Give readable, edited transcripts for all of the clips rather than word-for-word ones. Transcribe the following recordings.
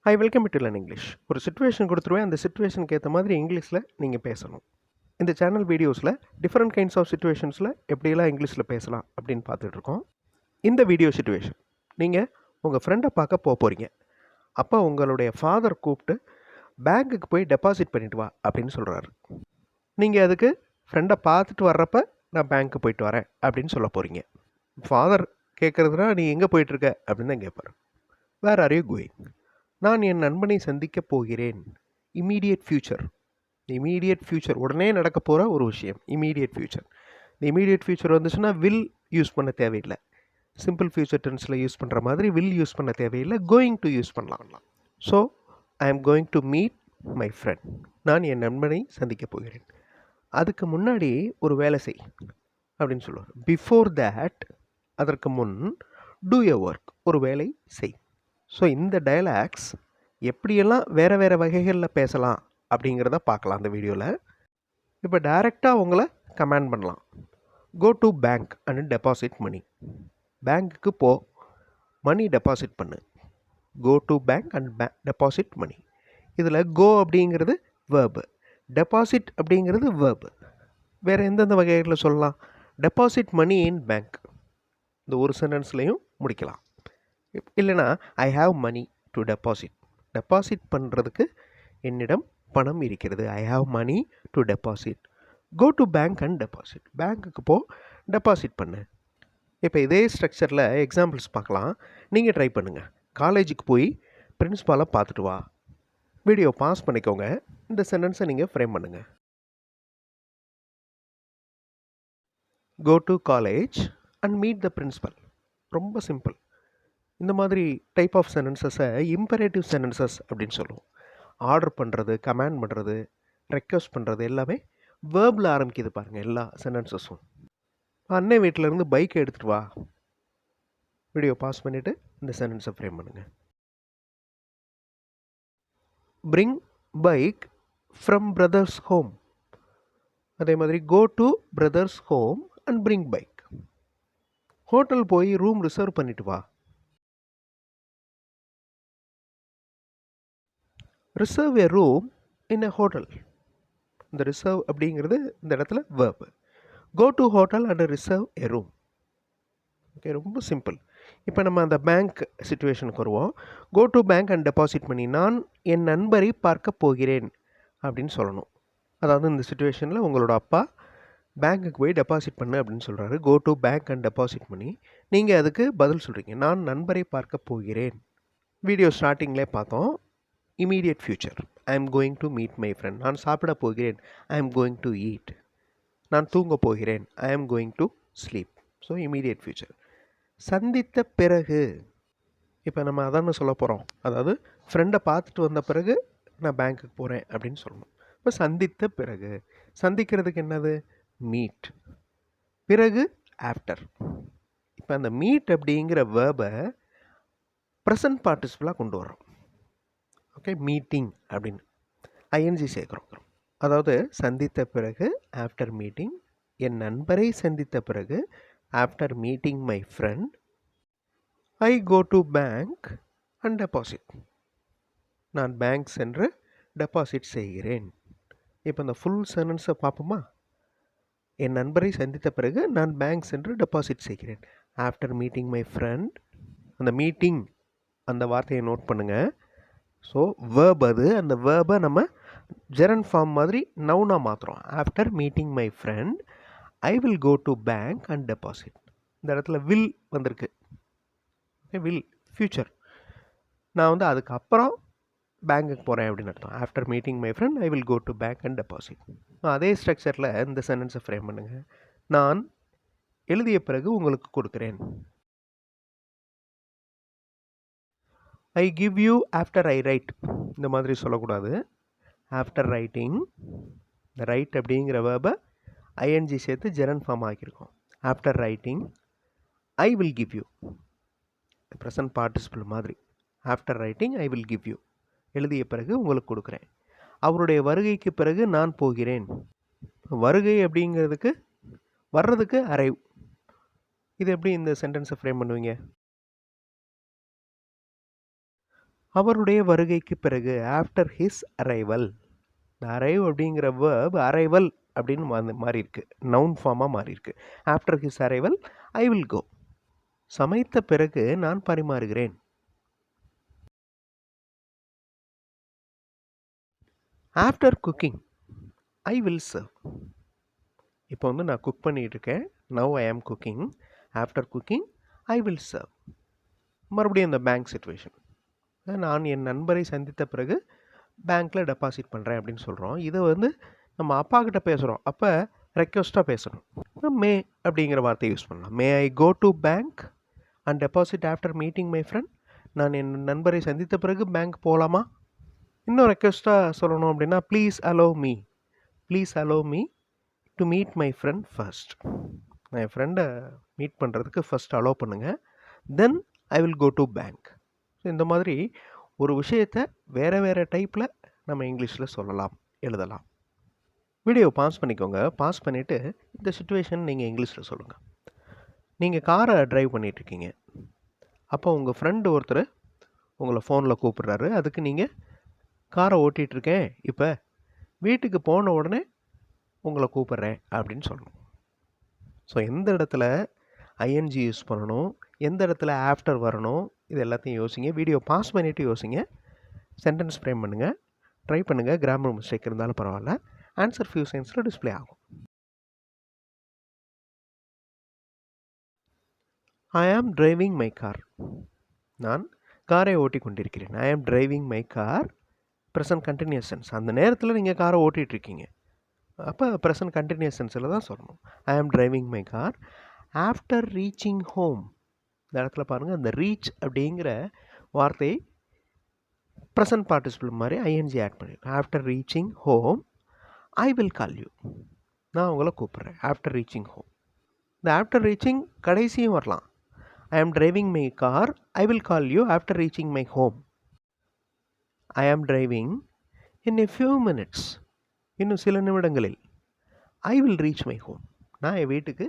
High welcome to learn English. ஒரு situation கொடுத்துருவேன். அந்த சிச்சுவேஷனுக்கு ஏற்ற மாதிரி இங்கிலீஷில் நீங்கள் பேசணும். இந்த சேனல் வீடியோஸில் டிஃப்ரெண்ட் கைண்ட்ஸ் ஆஃப் சிச்சுவேஷன்ஸில் எப்படியெல்லாம் இங்கிலீஷில் பேசலாம் அப்படின்னு பார்த்துட்ருக்கோம். இந்த வீடியோ சிச்சுவேஷன், நீங்கள் உங்கள் ஃப்ரெண்டை பார்க்க போகிறீங்க. அப்போ உங்களுடைய ஃபாதர் கூப்பிட்டு பேங்க்குக்கு போய் டெபாசிட் பண்ணிட்டு வா அப்படின்னு சொல்கிறாரு. நீங்கள் அதுக்கு ஃப்ரெண்டை பார்த்துட்டு வர்றப்ப நான் பேங்க்கு போயிட்டு வரேன் அப்படின்னு சொல்ல போகிறீங்க. ஃபாதர் கேட்குறதுனா நீ எங்கே போயிட்டுருக்க அப்படின்னு தான் கேட்பார். Where are you going? நான் என் நண்பனை சந்திக்கப் போகிறேன். Immediate future. இமீடியட் ஃப்யூச்சர், உடனே நடக்க போகிற ஒரு விஷயம். Immediate future. இந்த இமீடியட் ஃப்யூச்சர் வந்துச்சுன்னா வில் யூஸ் பண்ண தேவையில்லை. சிம்பிள் ஃப்யூச்சர் டென்ஸில் யூஸ் பண்ணுற மாதிரி வில் யூஸ் பண்ண தேவையில்லை. கோயிங் டு யூஸ் பண்ணலாம். So I am going to meet my friend. நான் என் நண்பனை சந்திக்கப் போகிறேன். அதுக்கு முன்னாடி ஒரு வேலை செய் அப்படின்னு சொல்லுவார். பிஃபோர் தேட், அதற்கு முன் டூ யர் ஒர்க், ஒரு வேலை செய். ஸோ இந்த டயலாக்ஸ் எப்படியெல்லாம் வேறு வேறு வகைகளில் பேசலாம் அப்படிங்கிறத பார்க்கலாம் அந்த வீடியோவில். இப்போ டைரெக்டாக உங்களை கமாண்ட் பண்ணலாம். Go to bank and deposit money. பேங்க்குக்கு போ, மணி டெபாசிட் பண்ணு. Go to bank and deposit money. இதில் கோ அப்படிங்கிறது வேர்பு, டெபாசிட் அப்படிங்கிறது வேர்பு. வேறு எந்தெந்த வகைகளில் சொல்லலாம்? டெபாசிட் மணி இன் பேங்க், இந்த ஒரு சென்டென்ஸ்லையும் முடிக்கலாம். இல்லைனா I have money to deposit. Deposit பண்ணுறதுக்கு என்னிடம் பணம் இருக்கிறது. I have money to deposit. Go to bank and deposit. பேங்க்குக்கு போ, டெபாசிட் பண்ணு. இப்போ இதே ஸ்ட்ரக்சரில் எக்ஸாம்பிள்ஸ் பார்க்கலாம். நீங்கள் ட்ரை பண்ணுங்கள். காலேஜுக்கு போய் பிரின்ஸ்பாலை பார்த்துட்டு வா. வீடியோ பாஸ் பண்ணிக்கோங்க. இந்த சென்டென்ஸை நீங்கள் ஃப்ரேம் பண்ணுங்கள். Go to college and meet the principal. ரொம்ப சிம்பிள். இந்த மாதிரி டைப் ஆஃப் சென்டென்சஸை இம்பரேட்டிவ் சென்டென்சஸ் அப்படின்னு சொல்லுவோம். ஆர்டர் பண்ணுறது, கமாண்ட் பண்ணுறது, ரெக்வஸ்ட் பண்ணுறது எல்லாமே வேர்பில் ஆரம்பிக்குது பாருங்கள். எல்லா சென்டென்சஸும். அன்னை வீட்டிலேருந்து பைக்கை எடுத்துகிட்டு வா. வீடியோ பாஸ் பண்ணிவிட்டு இந்த சென்டென்ஸை ஃப்ரேம் பண்ணுங்கள். Bring bike from brother's home. அதே மாதிரி go to brother's home and bring bike. Hotel போய் ரூம் ரிசர்வ் பண்ணிட்டு வா. Reserve a room in a hotel. இந்த ரிசர்வ் அப்படிங்கிறது இந்த இடத்துல verb. Go to hotel and reserve a room. Okay, ரொம்ப சிம்பிள். இப்போ நம்ம அந்த பேங்க் சிச்சுவேஷனுக்கு வருவோம். Go to bank and deposit பண்ணி. நான் என் நண்பரை பார்க்க போகிறேன் அப்படின்னு சொல்லணும். அதாவது இந்த சிச்சுவேஷனில் உங்களோட அப்பா பேங்க்குக்கு போய் டெபாசிட் பண்ணு அப்படின்னு சொல்கிறாரு. Go to bank and deposit பண்ணி. நீங்கள் அதுக்கு பதில் சொல்கிறீங்க, நான் நண்பரை பார்க்க போகிறேன். வீடியோ ஸ்டார்டிங்லேயே பார்த்தோம். Immediate future, I am going to meet my friend. நான் சாப்பிட போகிறேன், I am going to eat. நான் தூங்க போகிறேன், I am going to sleep. So immediate future. சந்தித்த பிறகு, இப்போ நம்ம அதான சொல்ல போகிறோம். அதாவது ஃப்ரெண்டை பார்த்துட்டு வந்த பிறகு நான் பேங்க்குக்கு போகிறேன் அப்படின்னு சொல்லணும். இப்போ சந்தித்த பிறகு, சந்திக்கிறதுக்கு என்னது? மீட். பிறகு ஆஃப்டர். இப்போ அந்த மீட் அப்படிங்கிற வேர்பை ப்ரெசன்ட் பார்ட்டிசிபிளாக கொண்டு வரோம். ஓகே, மீட்டிங் அப்படின்னு ஐஎன்ஜி சேர்க்குறோம். அதாவது சந்தித்த பிறகு ஆஃப்டர் மீட்டிங், என் நண்பரை சந்தித்த பிறகு after meeting my friend, I go to bank and deposit. நான் பேங்க் சென்று டெபாசிட் செய்கிறேன். இப்போ இந்த ஃபுல் சென்டென்ஸை பார்ப்போமா? என் நண்பரை சந்தித்த பிறகு நான் பேங்க் சென்று டெபாசிட் செய்கிறேன். After meeting my friend. அந்த மீட்டிங் அந்த வார்த்தையை நோட் பண்ணுங்கள். ஸோ வேர்ப் அது. அந்த வேர்பை நம்ம ஜெரண்ட் ஃபார்ம் மாதிரி நவுனாக மாற்றுறோம். After meeting my friend, I will go to bank and deposit. இந்த இடத்துல வில் வந்திருக்கு. Will future. நான் அதுக்கப்புறம் பேங்க்குக்கு போகிறேன் அப்படின்னு அர்த்தம். After meeting my friend, I will go to bank and deposit. அதே ஸ்ட்ரக்சரில் இந்த சென்டென்ஸை ஃப்ரேம் பண்ணுங்கள். நான் எழுதிய பிறகு உங்களுக்கு கொடுக்குறேன். I give you after I write. இந்த மாதிரி சொல்லக்கூடாது. ஆஃப்டர் ரைட்டிங், இந்த ரைட் அப்படிங்கிற வேர்பை ஐஎன்ஜி சேர்த்து ஜெரண்ட் ஃபார்ம் ஆக்கியிருக்கோம். After writing, I will give you. Present participle மாதிரி. After writing, I will give you. எழுதிய பிறகு உங்களுக்கு கொடுக்குறேன். அவருடைய வருகைக்கு பிறகு நான் போகிறேன். வருகை அப்படிங்கிறதுக்கு வர்றதுக்கு அரைவ். இது எப்படி இந்த சென்டென்ஸை ஃப்ரேம் பண்ணுவீங்க? அவருடைய வருகைக்கு பிறகு, ஆஃப்டர் ஹிஸ் அரைவல். இந்த அரைவ் அப்படிங்கிற வேர்ப் அரைவல் அப்படின்னு மாறி இருக்கு, நவுன் ஃபார்மாக மாறி இருக்கு. After his arrival I will go. சமைத்த பிறகு நான் பரிமாறுகிறேன். After cooking I will serve. இப்போ வந்து நான் குக் பண்ணிகிட்டு இருக்கேன். Now I am cooking. After cooking I will serve. மறுபடியும் இந்த பேங்க் சிச்சுவேஷன். நான் என் நண்பரை சந்தித்த பிறகு பேங்க்கில் டெபாசிட் பண்ணுறேன் அப்படின்னு சொல்கிறோம். இதை வந்து நம்ம அப்பா கிட்ட பேசுகிறோம். அப்போ ரெக்வஸ்ட்டாக பேசணும். மே அப்படிங்கிற வார்த்தையை யூஸ் பண்ணலாம். May I go to bank and deposit after meeting my friend. நான் என் நண்பரை சந்தித்த பிறகு பேங்க் போகலாமா? இன்னும் ரெக்வஸ்ட்டாக சொல்லணும் அப்படின்னா please allow me. Please allow me to meet my friend first. நான் என் ஃப்ரெண்டை மீட் பண்ணுறதுக்கு ஃபர்ஸ்ட் அலோவ் பண்ணுங்கள். Then I will go to bank. So இந்த மாதிரி ஒரு விஷயத்தை வேறு வேறு டைப்பில் நம்ம இங்கிலீஷில் சொல்லலாம், எழுதலாம். வீடியோ பாஸ் பண்ணிக்கோங்க. பாஸ் பண்ணிவிட்டு இந்த சுச்சுவேஷன் நீங்கள் இங்கிலீஷில் சொல்லுங்கள். நீங்கள் காரை ட்ரைவ் பண்ணிகிட்ருக்கீங்க. அப்போ உங்கள் ஃப்ரெண்டு ஒருத்தர் உங்களை ஃபோனில் கூப்பிட்றாரு. அதுக்கு நீங்கள் காரை ஓட்டிகிட்ருக்கேன், இப்போ வீட்டுக்கு போன உடனே உங்களை கூப்பிட்றேன் அப்படின்னு சொல்லணும். ஸோ எந்த இடத்துல ஐஎன்ஜி யூஸ் பண்ணணும், எந்த இடத்துல ஆஃப்டர் வரணும், இது எல்லாத்தையும் யோசிங்க. வீடியோ பாஸ் பண்ணிவிட்டு யோசிங்க. சென்டென்ஸ் ஃப்ரேம் பண்ணுங்கள், ட்ரை பண்ணுங்கள். கிராமர் மிஸ்டேக் இருந்தாலும் பரவாயில்ல. ஆன்சர் ஃபியூ செகண்ட்ஸில் டிஸ்பிளே ஆகும். ஐ ஆம் டிரைவிங் மை கார். நான் காரை ஓட்டி கொண்டிருக்கிறேன். I am driving my car. Present continuous tense. அந்த நேரத்தில் நீங்கள் காரை ஓட்டிகிட்ருக்கீங்க. அப்போ ப்ரெசன்ட் கண்டினியூஸ் சென்ஸில் தான் சொல்லணும். I am driving my car after reaching home. இந்த இடத்துல பாருங்கள், அந்த ரீச் அப்படிங்கிற வார்த்தை ப்ரெசன்ட் பார்ட்டிசிபிள் மாதிரி ஐஎன்ஜி ஆட் பண்ணியிருக்கேன். After reaching home I will call you. நான் உங்களை கூப்பிட்றேன். After reaching home. இந்த ஆஃப்டர் ரீச்சிங் கடைசியும் வரலாம். I am driving my car I will call you after reaching my home. I am driving in a few minutes. இன்னும் சில நிமிடங்களில். I will reach my home. நான் என் வீட்டுக்கு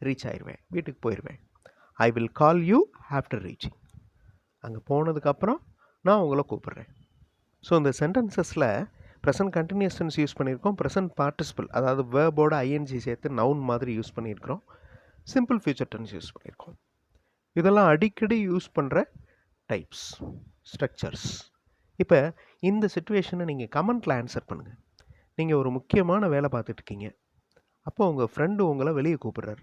ரீச் ஆயிடுவேன், வீட்டுக்கு போயிடுவேன். ஐ will call you after reaching. அங்கே போனதுக்கப்புறம் நான் உங்களை கூப்பிட்றேன். ஸோ இந்த சென்டென்சஸில் ப்ரெசன்ட் கண்டினியூஸ் டென்ஸ் யூஸ் பண்ணியிருக்கோம். ப்ரெசன்ட் பார்ட்டிசிபிள் அதாவது வேர்போட ஐஎன்ஜி சேர்த்து நவுன் மாதிரி யூஸ் பண்ணியிருக்கிறோம். சிம்பிள் ஃபியூச்சர் டென்ஸ் யூஸ் பண்ணியிருக்கோம். இதெல்லாம் அடிக்கடி யூஸ் பண்ணுற டைப்ஸ், ஸ்ட்ரக்சர்ஸ். இப்போ இந்த சிச்சுவேஷனை நீங்கள் கமெண்ட்டில் ஆன்சர் பண்ணுங்கள். நீங்கள் ஒரு முக்கியமான வேலை பார்த்துட்ருக்கீங்க. அப்போ உங்கள் ஃப்ரெண்டு உங்களை வெளியே கூப்பிட்றாரு.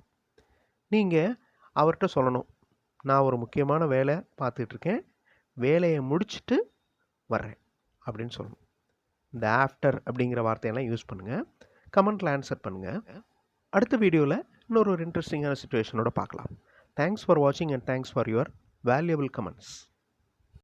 நீங்கள் அவர்கிட்ட சொல்லணும், நான் ஒரு முக்கியமான வேலை பார்த்துட்ருக்கேன், வேலையை முடிச்சுட்டு வர்றேன் அப்படின்னு சொல்லணும். இந்த ஆஃப்டர் அப்படிங்கிற வார்த்தையெல்லாம் யூஸ் பண்ணுங்கள். கமெண்ட்டில் ஆன்சர் பண்ணுங்கள். அடுத்த வீடியோவில் இன்னொரு இன்ட்ரெஸ்டிங்கான சிச்சுவேஷனோட பார்க்கலாம். தேங்க்ஸ் ஃபார் வாட்சிங் and thanks for your valuable comments.